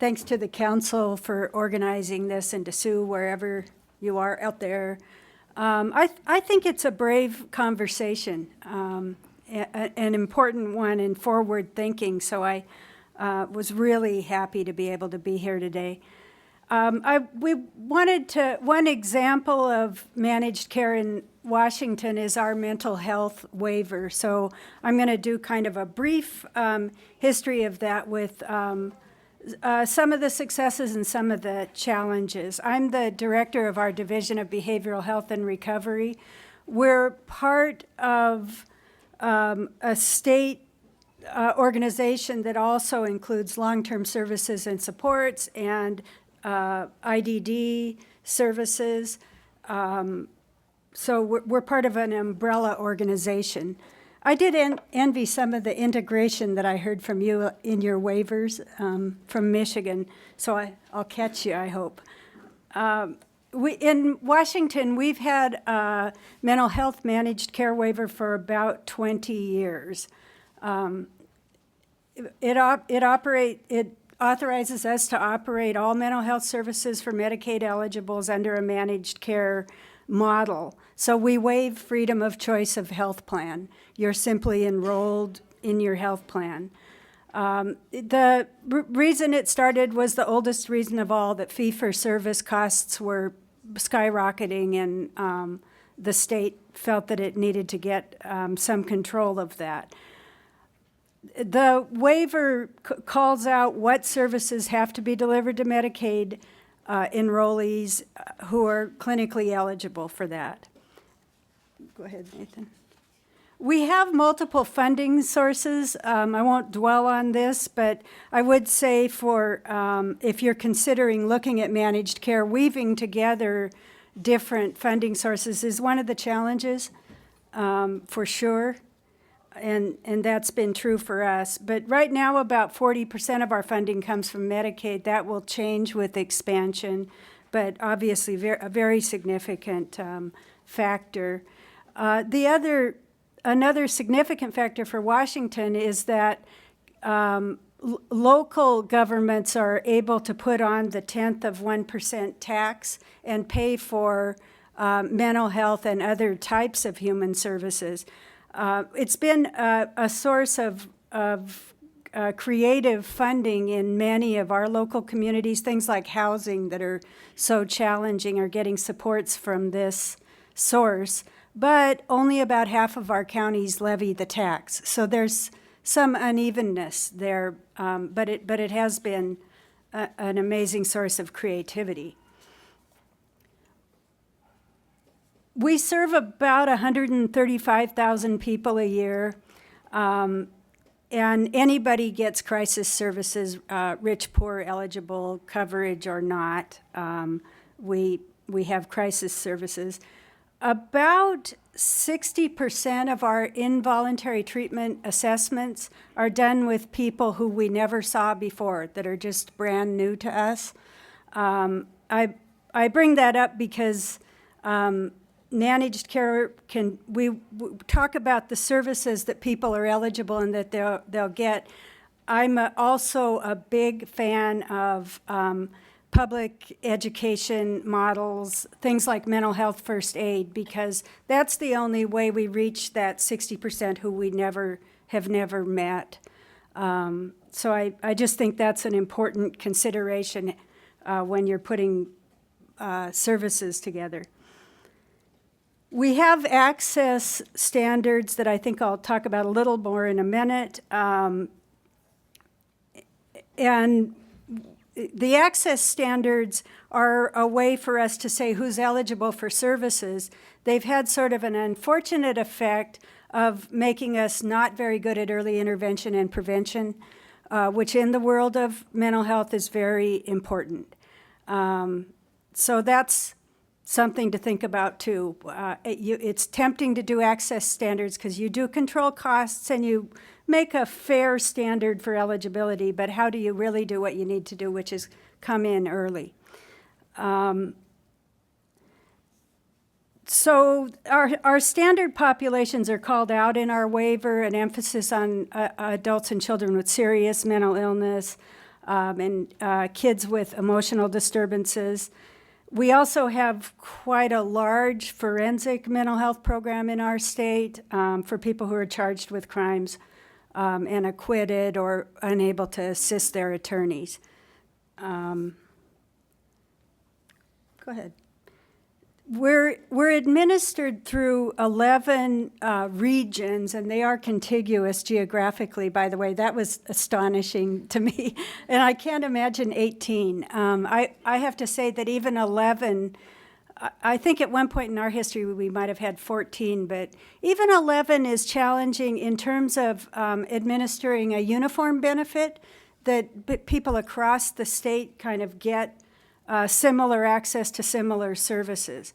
thanks to the council for organizing this, and to Sue, wherever you are out there. I think it's a brave conversation, an important one and forward thinking, so I was really happy to be able to be here today. One example of managed care in Washington is our mental health waiver. So I'm going to do kind of a brief history of that with some of the successes and some of the challenges. I'm the director of our Division of Behavioral Health and Recovery. We're part of a state organization that also includes long-term services and supports and IDD services. So we're part of an umbrella organization. I did envy some of the integration that I heard from you in your waivers from Michigan, so I'll catch you, I hope. In Washington, we've had a mental health managed care waiver for about 20 years. It authorizes us to operate all mental health services for Medicaid eligibles under a managed care model. So we waive freedom of choice of health plan. You're simply enrolled in your health plan. The reason it started was the oldest reason of all, that fee-for-service costs were skyrocketing, and the state felt that it needed to get some control of that. The waiver calls out what services have to be delivered to Medicaid enrollees who are clinically eligible for that. Go ahead, Nathan. We have multiple funding sources. I won't dwell on this, but I would say for if you're considering looking at managed care, weaving together different funding sources is one of the challenges, for sure. And that's been true for us. But right now, about 40% of our funding comes from Medicaid. That will change with expansion, but obviously a very significant factor. Another significant factor for Washington is that local governments are able to put on the 1/10% tax and pay for mental health and other types of human services. It's been a source of creative funding in many of our local communities. Things like housing that are so challenging are getting supports from this source, but only about half of our counties levy the tax. So there's some unevenness there, but it has been an amazing source of creativity. We serve about 135,000 people a year, and anybody gets crisis services, rich, poor, eligible, coverage or not. We have crisis services. About 60% of our involuntary treatment assessments are done with people who we never saw before, that are just brand new to us. I bring that up because managed care we talk about the services that people are eligible and that they'll get. I'm also a big fan of public education models, things like mental health first aid, because that's the only way we reach that 60% who we have never met. So I just think that's an important consideration when you're putting services together. We have access standards that I think I'll talk about a little more in a minute. And the access standards are a way for us to say who's eligible for services. They've had sort of an unfortunate effect of making us not very good at early intervention and prevention, which in the world of mental health is very important. So that's something to think about too. It's tempting to do access standards because you do control costs and you make a fair standard for eligibility, but how do you really do what you need to do, which is come in early? So our standard populations are called out in our waiver, an emphasis on adults and children with serious mental illness, and kids with emotional disturbances. We also have quite a large forensic mental health program in our state for people who are charged with crimes and acquitted or unable to assist their attorneys. Go ahead. We're administered through 11 regions, and they are contiguous geographically, by the way. That was astonishing to me, and I can't imagine 18. I have to say that even 11, I think at one point in our history we might have had 14, but even 11 is challenging in terms of administering a uniform benefit that people across the state kind of get similar access to similar services.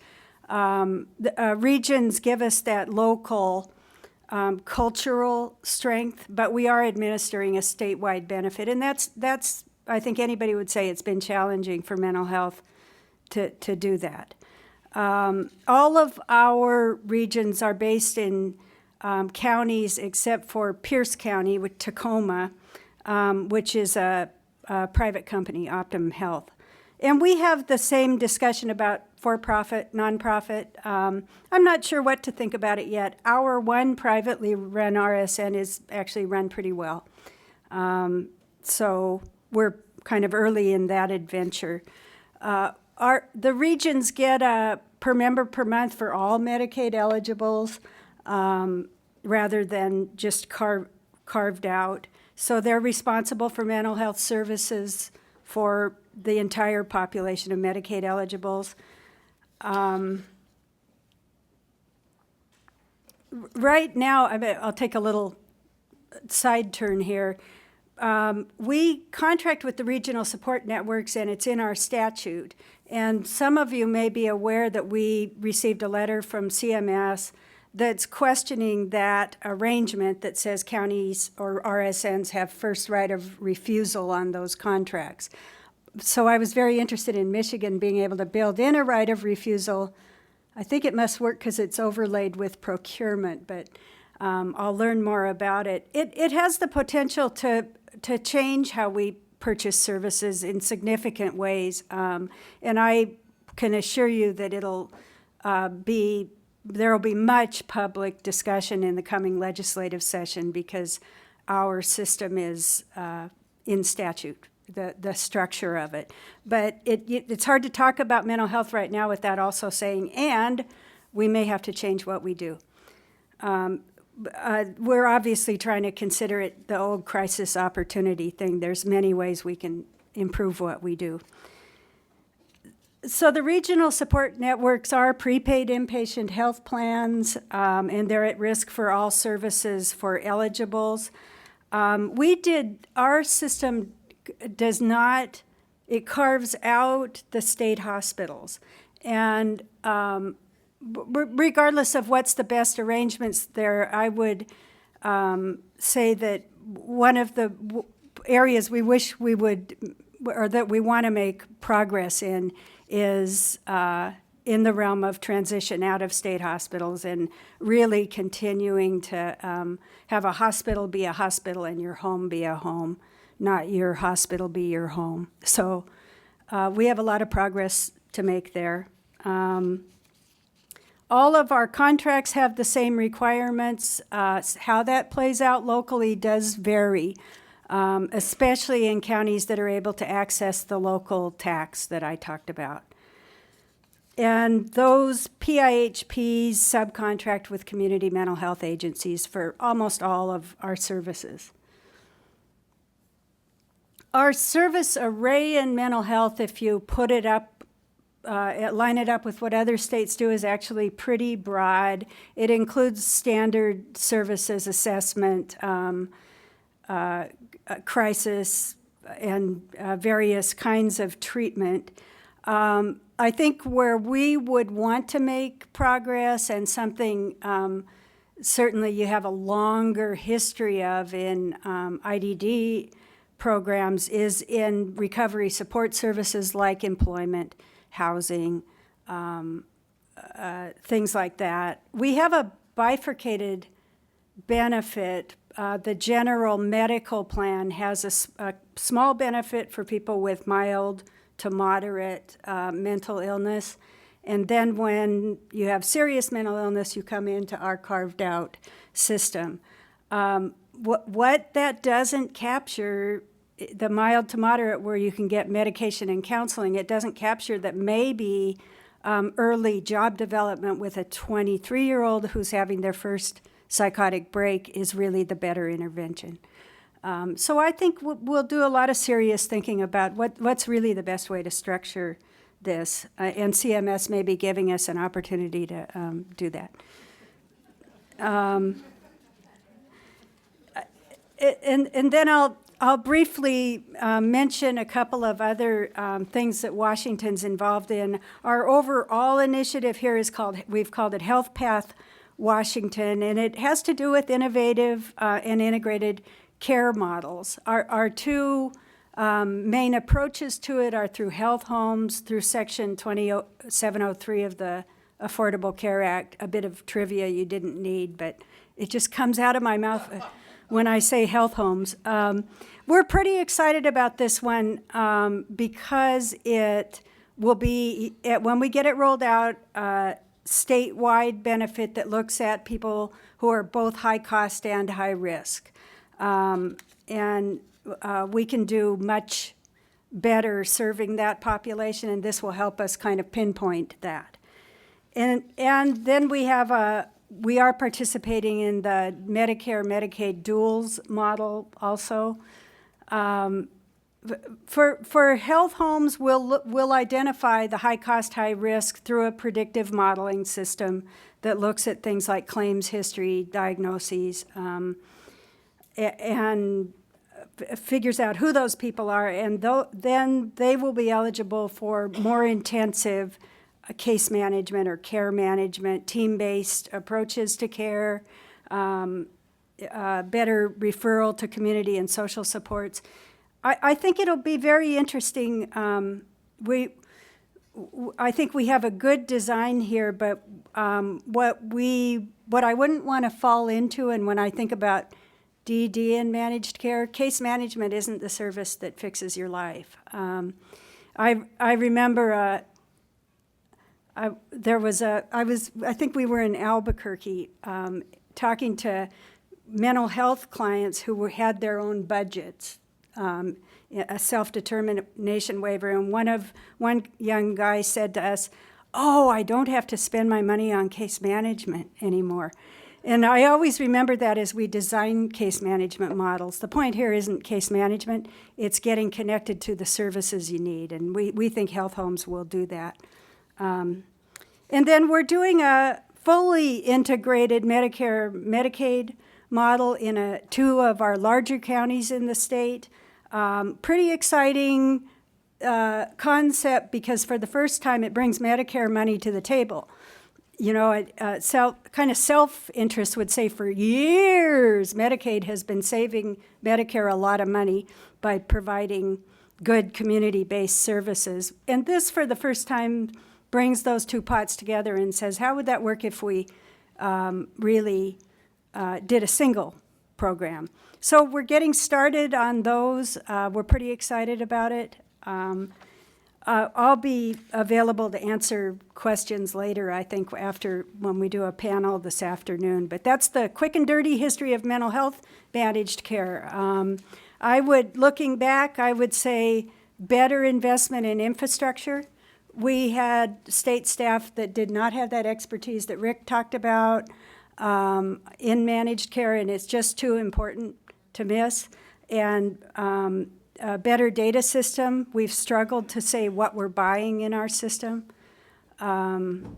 Regions give us that local cultural strength, but we are administering a statewide benefit. And that's I think anybody would say it's been challenging for mental health to do that. All of our regions are based in counties except for Pierce County with Tacoma, which is a private company, Optum Health. And we have the same discussion about for-profit, nonprofit. I'm not sure what to think about it yet. Our one privately run RSN is actually run pretty well. So we're kind of early in that adventure. The regions get a per member per month for all Medicaid eligibles rather than just carved out. So they're responsible for mental health services for the entire population of Medicaid eligibles. Right now, I'll take a little side turn here. We contract with the regional support networks, and it's in our statute. And some of you may be aware that we received a letter from CMS that's questioning that arrangement that says counties or RSNs have first right of refusal on those contracts. So I was very interested in Michigan being able to build in a right of refusal. I think it must work because it's overlaid with procurement, but I'll learn more about it. It has the potential to change how we purchase services in significant ways, and I can assure you that there will be much public discussion in the coming legislative session because our system is in statute, the structure of it. But it's hard to talk about mental health right now without also saying, and we may have to change what we do. We're obviously trying to consider it the old crisis opportunity thing. There's many ways we can improve what we do. So the regional support networks are prepaid inpatient health plans, and they're at risk for all services for eligibles. Our system does not, it carves out the state hospitals. And regardless of what's the best arrangements there, I would say that one of the areas we wish we would, or that we want to make progress in, is in the realm of transition out of state hospitals and really continuing to have a hospital be a hospital and your home be a home, not your hospital be your home. So we have a lot of progress to make there. All of our contracts have the same requirements. How that plays out locally does vary, especially in counties that are able to access the local tax that I talked about. And those PIHPs subcontract with community mental health agencies for almost all of our services. Our service array in mental health, if you put it up, line it up with what other states do, is actually pretty broad. It includes standard services, assessment, crisis, and various kinds of treatment. I think where we would want to make progress, and something certainly you have a longer history of in IDD programs, is in recovery support services like employment, housing, things like that. We have a bifurcated benefit the general medical plan has a small benefit for people with mild to moderate mental illness. And then when you have serious mental illness, you come into our carved out system. What that doesn't capture, the mild to moderate where you can get medication and counseling, it doesn't capture that maybe early job development with a 23-year-old who's having their first psychotic break is really the better intervention. So I think we'll do a lot of serious thinking about what's really the best way to structure this, and CMS may be giving us an opportunity to do that. And then I'll briefly mention a couple of other things that Washington's involved in. Our overall initiative here is we've called it Health Path Washington, and it has to do with innovative and integrated care models. Our two main approaches to it are through health homes, through Section 2703 of the Affordable Care Act. A bit of trivia you didn't need, but it just comes out of my mouth when I say health homes. We're pretty excited about this one because it will be, when we get it rolled out, statewide benefit that looks at people who are both high cost and high risk. And we can do much better serving that population, and this will help us kind of pinpoint that. And then we are participating in the Medicare, Medicaid duals model also. For health homes, we'll identify the high cost, high risk through a predictive modeling system that looks at things like claims history, diagnoses, and figures out who those people are, and then they will be eligible for more intensive case management or care management, team-based approaches to care, better referral to community and social supports. I think it'll be very interesting. I think we have a good design here, but what I wouldn't want to fall into, and when I think about DD and managed care, case management isn't the service that fixes your life. I remember I think we were in Albuquerque talking to mental health clients who had their own budgets, a self-determination waiver, and one young guy said to us, "Oh, I don't have to spend my money on case management anymore." And I always remember that as we design case management models. The point here isn't case management, it's getting connected to the services you need, and we think health homes will do that. And then we're doing a fully integrated Medicare, Medicaid model in two of our larger counties in the state. Pretty exciting concept because for the first time it brings Medicare money to the table. You know, kind of self-interest would say for years, Medicaid has been saving Medicare a lot of money by providing good community-based services. And this, for the first time, brings those two pots together and says, how would that work if we really did a single program? So we're getting started on those. We're pretty excited about it. I'll be available to answer questions later, I think, when we do a panel this afternoon. But that's the quick and dirty history of mental health managed care. Looking back, I would say better investment in infrastructure. We had state staff that did not have that expertise that Rick talked about in managed care, and it's just too important to miss. And a better data system. We've struggled to say what we're buying in our system. And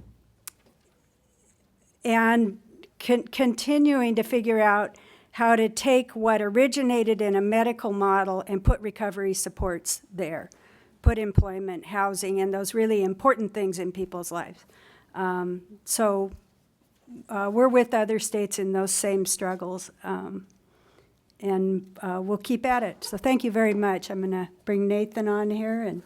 continuing to figure out how to take what originated in a medical model and put recovery supports there, put employment, housing, and those really important things in people's lives. So we're with other states in those same struggles. And we'll keep at it. So thank you very much. I'm going to bring Nathan on here. And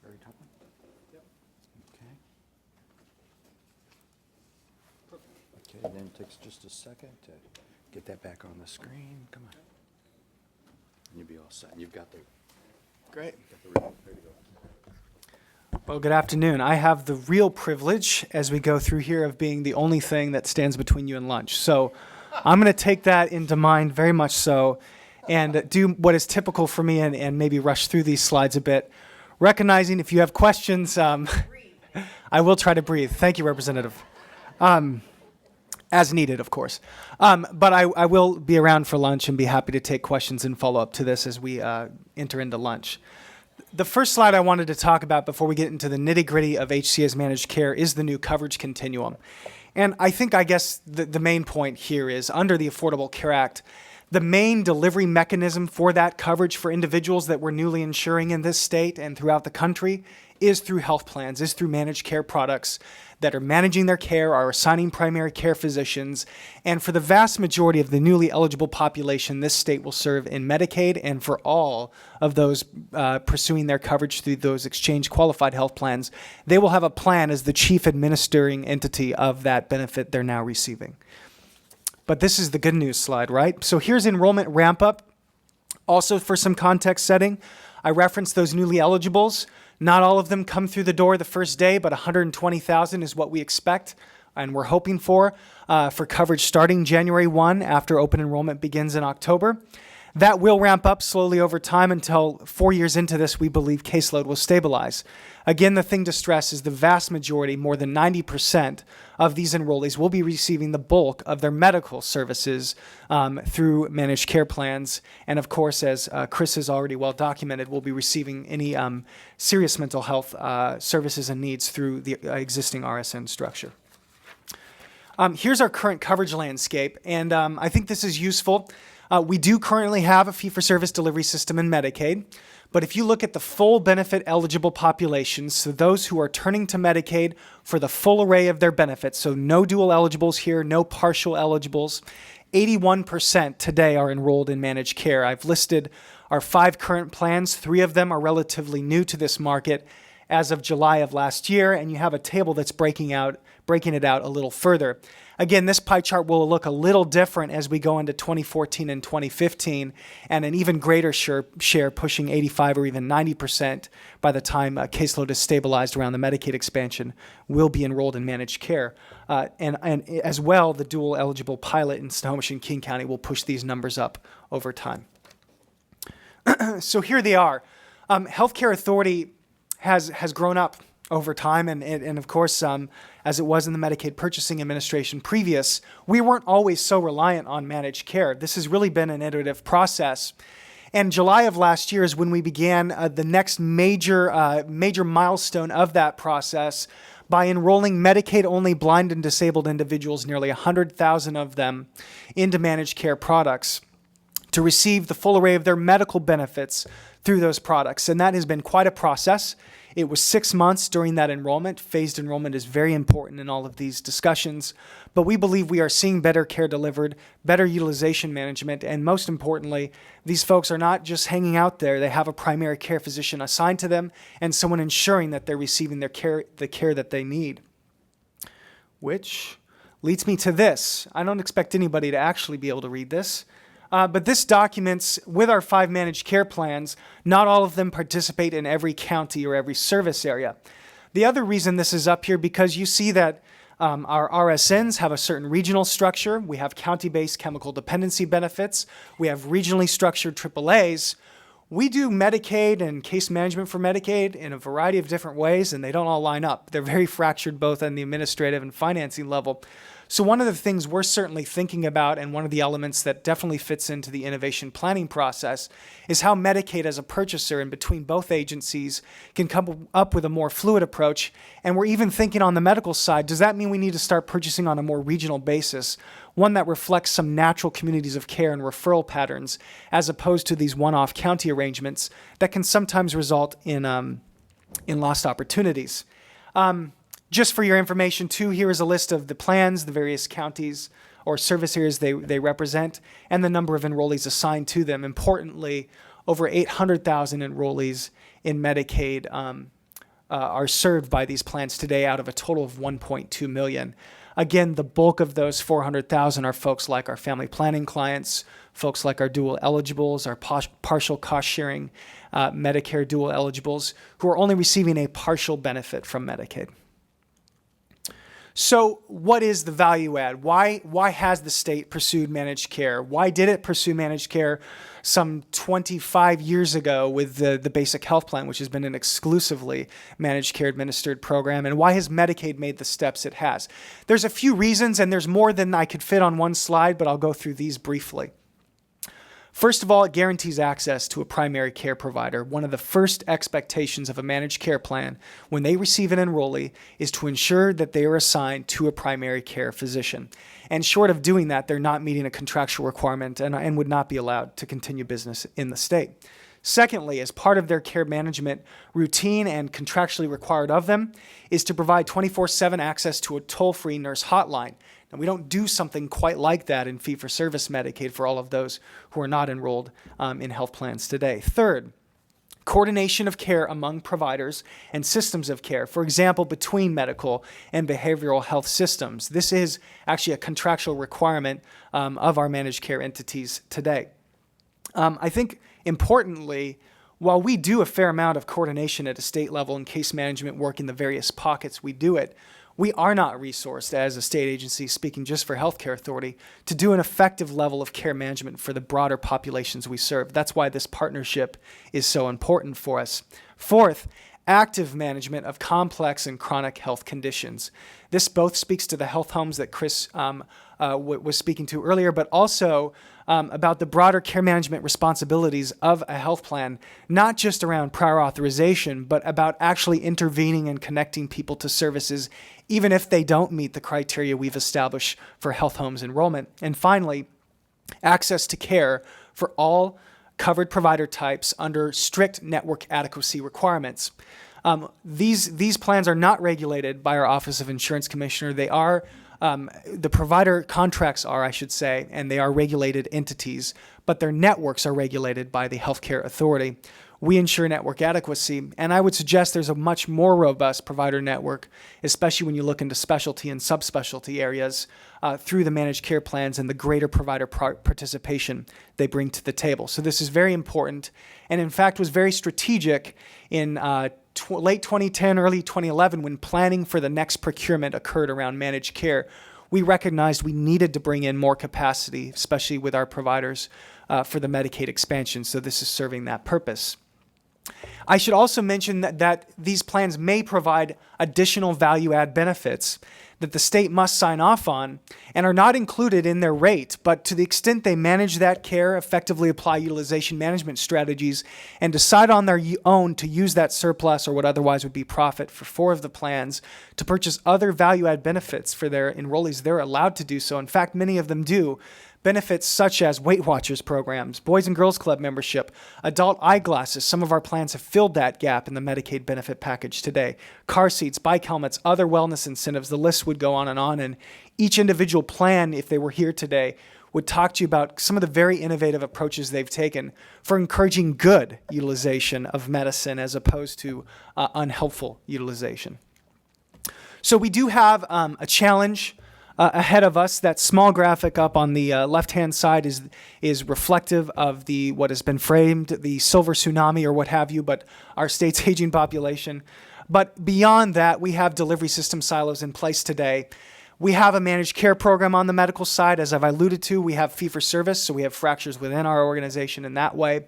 very top one? Yep. Okay. Okay, then it takes just a second to get that back on the screen. Come on. You'll be all set. You've got the... Great. There you go. Well, good afternoon. I have the real privilege as we go through here of being the only thing that stands between you and lunch. So I'm going to take that into mind very much so and do what is typical for me and maybe rush through these slides a bit, recognizing if you have questions, I will try to breathe. Thank you, Representative. As needed, of course. But I will be around for lunch and be happy to take questions and follow up to this as we enter into lunch. The first slide I wanted to talk about before we get into the nitty-gritty of HCA's managed care is the new coverage continuum. And I guess the main point here is under the Affordable Care Act, the main delivery mechanism for that coverage for individuals that we're newly insuring in this state and throughout the country is through health plans, is through managed care products that are managing their care, are assigning primary care physicians, and for the vast majority of the newly eligible population, this state will serve in Medicaid, and for all of those pursuing their coverage through those exchange-qualified health plans, they will have a plan as the chief administering entity of that benefit they're now receiving. But this is the good news slide, right? So here's Enrollment Ramp Up. Also for some context setting, I referenced those newly eligibles. Not all of them come through the door the first day, but 120,000 is what we expect and we're hoping for coverage starting January 1 after open enrollment begins in October. That will ramp up slowly over time until 4 years into this, we believe caseload will stabilize. Again, the thing to stress is the vast majority, more than 90% of these enrollees will be receiving the bulk of their medical services through managed care plans. And of course, as Chris has already well documented, will be receiving any serious mental health services and needs through the existing RSN structure. Here's our current coverage landscape, and I think this is useful. We do currently have a fee-for-service delivery system in Medicaid, but if you look at the full benefit eligible populations, so those who are turning to Medicaid for the full array of their benefits, so no dual eligibles here, no partial eligibles, 81% today are enrolled in managed care. I've listed our 5 current plans. 3 of them are relatively new to this market as of July of last year, and you have a table that's breaking it out a little further. Again, this pie chart will look a little different as we go into 2014 and 2015, and an even greater share pushing 85 or even 90% by the time caseload is stabilized around the Medicaid expansion will be enrolled in managed care. And as well, the dual eligible pilot in Snohomish and King County will push these numbers up over time. So here they are. Healthcare Authority has grown up over time, and of course, as it was in the Medicaid Purchasing Administration previous, we weren't always so reliant on managed care. This has really been an iterative process. And July of last year is when we began the next major milestone of that process by enrolling Medicaid-only blind and disabled individuals, nearly 100,000 of them, into managed care products to receive the full array of their medical benefits through those products. And that has been quite a process. It was 6 months during that enrollment. Phased enrollment is very important in all of these discussions, but we believe we are seeing better care delivered, better utilization management, and most importantly, these folks are not just hanging out there. They have a primary care physician assigned to them and someone ensuring that they're receiving the care that they need. Which leads me to this. I don't expect anybody to actually be able to read this. But this documents, with our 5 managed care plans, not all of them participate in every county or every service area. The other reason this is up here, because you see that our RSNs have a certain regional structure. We have county-based chemical dependency benefits. We have regionally structured AAAs. We do Medicaid and case management for Medicaid in a variety of different ways, and they don't all line up. They're very fractured both on the administrative and financing level. So one of the things we're certainly thinking about, and one of the elements that definitely fits into the innovation planning process, is how Medicaid as a purchaser and between both agencies can come up with a more fluid approach. And we're even thinking on the medical side, does that mean we need to start purchasing on a more regional basis, one that reflects some natural communities of care and referral patterns, as opposed to these one-off county arrangements that can sometimes result in lost opportunities. Just for your information, too, here is a list of the plans, the various counties or service areas they represent, and the number of enrollees assigned to them. Importantly, over 800,000 enrollees in Medicaid are served by these plans today out of a total of 1.2 million. Again, the bulk of those 400,000 are folks like our family planning clients, folks like our dual eligibles, our partial cost sharing Medicare dual eligibles, who are only receiving a partial benefit from Medicaid. So what is the value add? Why has the state pursued managed care? Why did it pursue managed care some 25 years ago with the basic health plan, which has been an exclusively managed care administered program? And why has Medicaid made the steps it has? There's a few reasons, and there's more than I could fit on one slide, but I'll go through these briefly. First of all, it guarantees access to a primary care provider. One of the first expectations of a managed care plan when they receive an enrollee is to ensure that they are assigned to a primary care physician. And short of doing that, they're not meeting a contractual requirement and would not be allowed to continue business in the state. Secondly, as part of their care management routine and contractually required of them, is to provide 24/7 access to a toll-free nurse hotline. And we don't do something quite like that in fee-for-service Medicaid for all of those who are not enrolled in health plans today. Third, coordination of care among providers and systems of care, for example, between medical and behavioral health systems. This is actually a contractual requirement of our managed care entities today. I think importantly, while we do a fair amount of coordination at a state level and case management work in the various pockets we do it, we are not resourced as a state agency, speaking just for Healthcare Authority, to do an effective level of care management for the broader populations we serve. That's why this partnership is so important for us. Fourth, active management of complex and chronic health conditions. This both speaks to the health homes that Chris was speaking to earlier, but also about the broader care management responsibilities of a health plan, not just around prior authorization, but about actually intervening and connecting people to services, even if they don't meet the criteria we've established for health homes enrollment. And finally, access to care for all covered provider types under strict network adequacy requirements. These plans are not regulated by our Office of Insurance Commissioner. They are the provider contracts are, I should say, and they are regulated entities, but their networks are regulated by the Healthcare Authority. We ensure network adequacy, and I would suggest there's a much more robust provider network, especially when you look into specialty and subspecialty areas through the managed care plans and the greater provider participation they bring to the table. So this is very important, and in fact was very strategic in late 2010, early 2011, when planning for the next procurement occurred around managed care. We recognized we needed to bring in more capacity, especially with our providers, for the Medicaid expansion. So this is serving that purpose. I should also mention that these plans may provide additional value-add benefits that the state must sign off on and are not included in their rate, but to the extent they manage that care, effectively apply utilization management strategies, and decide on their own to use that surplus or what otherwise would be profit for 4 of the plans to purchase other value-add benefits for their enrollees, they're allowed to do so. In fact, many of them do. Benefits such as Weight Watchers programs, Boys and Girls Club membership, adult eyeglasses. Some of our plans have filled that gap in the Medicaid benefit package today. Car seats, bike helmets, other wellness incentives. The list would go on. And each individual plan, if they were here today, would talk to you about some of the very innovative approaches they've taken for encouraging good utilization of medicine as opposed to unhelpful utilization. So we do have a challenge ahead of us. That small graphic up on the left-hand side is reflective of what has been framed, the silver tsunami or what have you, but our state's aging population. But beyond that, we have delivery system silos in place today. We have a managed care program on the medical side. As I've alluded to, we have fee-for-service, so we have fractures within our organization in that way.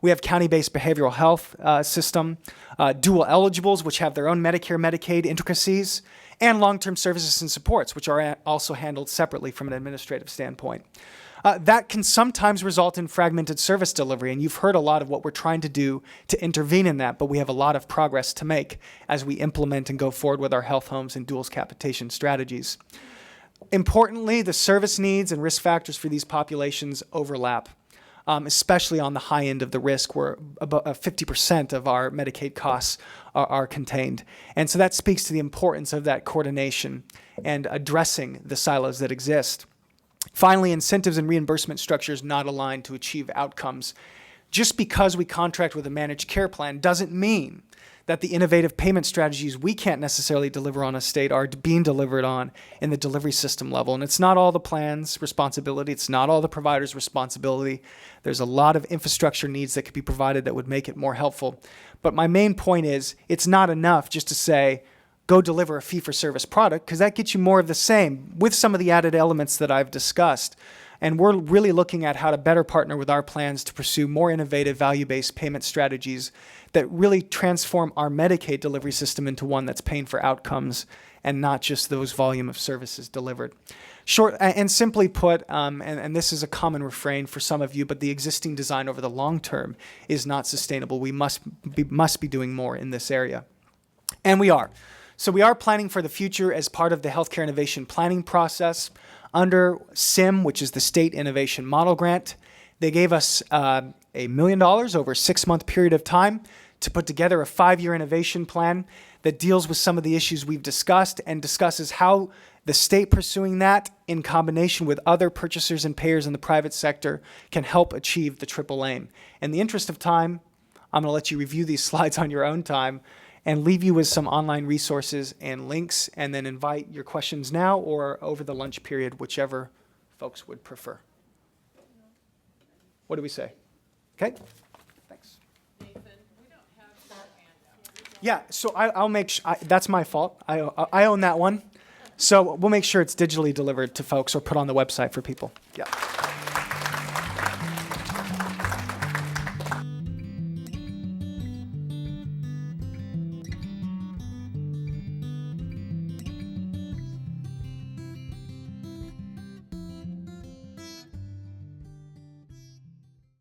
We have county-based behavioral health system, dual eligibles, which have their own Medicare, Medicaid intricacies, and long-term services and supports, which are also handled separately from an administrative standpoint. That can sometimes result in fragmented service delivery, and you've heard a lot of what we're trying to do to intervene in that, but we have a lot of progress to make as we implement and go forward with our health homes and duals capitation strategies. Importantly, the service needs and risk factors for these populations overlap. Especially on the high end of the risk, where about 50% of our Medicaid costs are contained. And so that speaks to the importance of that coordination and addressing the silos that exist. Finally, incentives and reimbursement structures not aligned to achieve outcomes. Just because we contract with a managed care plan doesn't mean that the innovative payment strategies we can't necessarily deliver on a state are being delivered on in the delivery system level. And it's not all the plan's responsibility. It's not all the provider's responsibility. There's a lot of infrastructure needs that could be provided that would make it more helpful. But my main point is it's not enough just to say, go deliver a fee-for-service product, because that gets you more of the same with some of the added elements that I've discussed. And we're really looking at how to better partner with our plans to pursue more innovative value-based payment strategies that really transform our Medicaid delivery system into one that's paying for outcomes and not just those volume of services delivered. Short and simply put, and this is a common refrain for some of you, but the existing design over the long term is not sustainable. We must be doing more in this area. And we are. So we are planning for the future as part of the healthcare innovation planning process. Under SIM, which is the State Innovation Model Grant, they gave us $1 million over a 6-month period of time to put together a 5-year innovation plan that deals with some of the issues we've discussed and discusses how the state pursuing that in combination with other purchasers and payers in the private sector can help achieve the triple aim. In the interest of time, I'm going to let you review these slides on your own time and leave you with some online resources and links, and then invite your questions now or over the lunch period, whichever folks would prefer. What do we say? Okay, thanks. Nathan, we don't have that handout. Yeah, so I'll make sure, that's my fault. I own that one. So we'll make sure it's digitally delivered to folks or put on the website for people. Yeah.